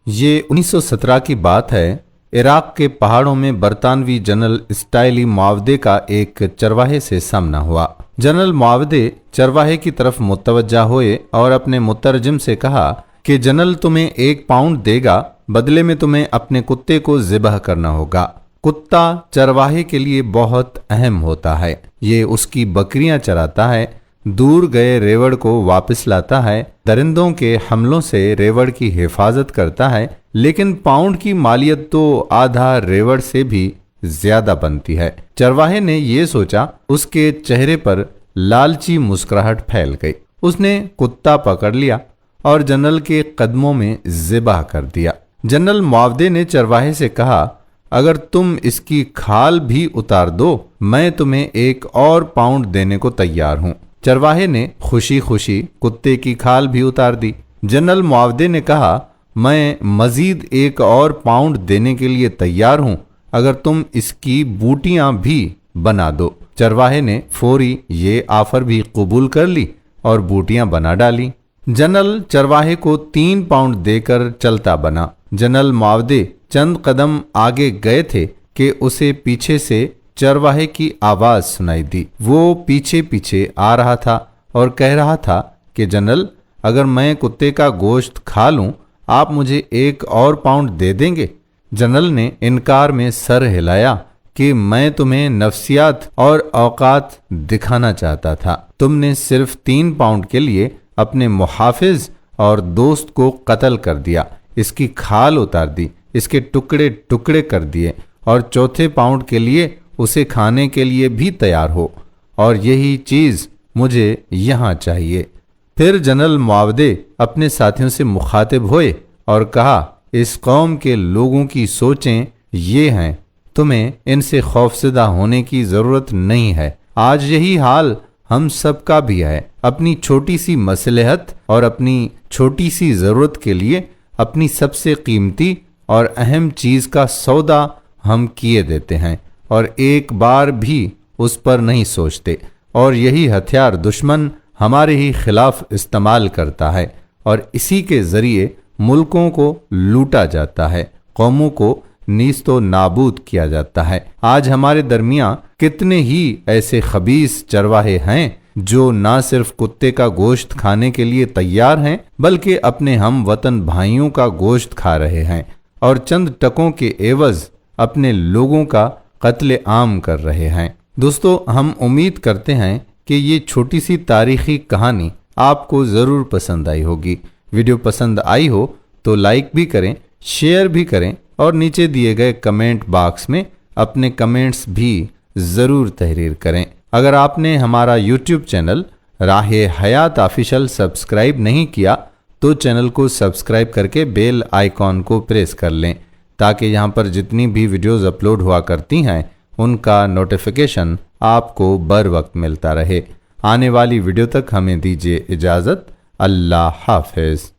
یہ 1917 کی بات ہے۔ عراق کے پہاڑوں میں برطانوی جنرل اسٹائلی معاودے کا ایک چرواہے سے سامنا ہوا۔ جنرل معاودے چرواہے کی طرف متوجہ ہوئے اور اپنے مترجم سے کہا کہ جنرل تمہیں 1 پاؤنڈ دے گا، بدلے میں تمہیں اپنے کتے کو ذبح کرنا ہوگا۔ کتا چرواہے کے لیے بہت اہم ہوتا ہے۔ یہ اس کی بکریاں چراتا ہے، دور گئے ریوڑ کو واپس لاتا ہے، درندوں کے حملوں سے ریوڑ کی حفاظت کرتا ہے، لیکن پاؤنڈ کی مالیت تو آدھا ریوڑ سے بھی زیادہ بنتی ہے۔ چرواہے نے یہ سوچا، اس کے چہرے پر لالچی مسکراہٹ پھیل گئی۔ اس نے کتا پکڑ لیا اور جنرل کے قدموں میں ذبح کر دیا۔ جنرل معاودے نے چرواہے سے کہا، اگر تم اس کی کھال بھی اتار دو، میں تمہیں 1 اور پاؤنڈ دینے کو تیار ہوں۔ چرواہے نے خوشی خوشی کتے کی کھال بھی اتار دی۔ جنرل معاودے نے کہا، میں مزید 1 اور پاؤنڈ دینے کے لیے تیار ہوں اگر تم اس کی بوٹیاں بھی بنا دو۔ چرواہے نے فوری یہ آفر بھی قبول کر لی اور بوٹیاں بنا ڈالی۔ جنرل چرواہے کو 3 پاؤنڈ دے کر چلتا بنا۔ جنرل معاودے چند قدم آگے گئے تھے کہ اسے پیچھے سے چرواہے کی آواز سنائی دی۔ وہ پیچھے پیچھے آ رہا تھا اور کہہ رہا تھا کہ جنرل، اگر میں کتے کا گوشت کھا لوں، آپ مجھے 1 اور پاؤنڈ دے دیں گے؟ جنرل نے انکار میں سر ہلایا کہ میں تمہیں نفسیات اور اوقات دکھانا چاہتا تھا۔ تم نے صرف 3 پاؤنڈ کے لیے اپنے محافظ اور دوست کو قتل کر دیا، اس کی کھال اتار دی، اس کے ٹکڑے ٹکڑے کر دیے، اور 4 پاؤنڈ کے لیے اسے کھانے کے لیے بھی تیار ہو، اور یہی چیز مجھے یہاں چاہیے۔ پھر جنرل معاودے اپنے ساتھیوں سے مخاطب ہوئے اور کہا، اس قوم کے لوگوں کی سوچیں یہ ہیں، تمہیں ان سے خوفزدہ ہونے کی ضرورت نہیں ہے۔ آج یہی حال ہم سب کا بھی ہے۔ اپنی چھوٹی سی مصلحت اور اپنی چھوٹی سی ضرورت کے لیے اپنی سب سے قیمتی اور اہم چیز کا سودا ہم کیے دیتے ہیں اور ایک بار بھی اس پر نہیں سوچتے، اور یہی ہتھیار دشمن ہمارے ہی خلاف استعمال کرتا ہے، اور اسی کے ذریعے ملکوں کو لوٹا جاتا ہے، قوموں کو نیست و نابود کیا جاتا ہے۔ آج ہمارے درمیان کتنے ہی ایسے خبیث چرواہے ہیں جو نہ صرف کتے کا گوشت کھانے کے لیے تیار ہیں بلکہ اپنے ہم وطن بھائیوں کا گوشت کھا رہے ہیں، اور چند ٹکوں کے عوض اپنے لوگوں کا قتل عام کر رہے ہیں۔ دوستو، ہم امید کرتے ہیں کہ یہ چھوٹی سی تاریخی کہانی آپ کو ضرور پسند آئی ہوگی۔ ویڈیو پسند آئی ہو تو لائک بھی کریں، شیئر بھی کریں، اور نیچے دیے گئے کمنٹ باکس میں اپنے کمنٹس بھی ضرور تحریر کریں۔ اگر آپ نے ہمارا یوٹیوب چینل راہ حیات آفیشل سبسکرائب نہیں کیا تو چینل کو سبسکرائب کر کے بیل آئیکن کو پریس کر لیں، تاکہ یہاں پر جتنی بھی ویڈیوز اپلوڈ ہوا کرتی ہیں ان کا نوٹیفیکیشن آپ کو بر وقت ملتا رہے۔ آنے والی ویڈیو تک ہمیں دیجیے اجازت۔ اللہ حافظ۔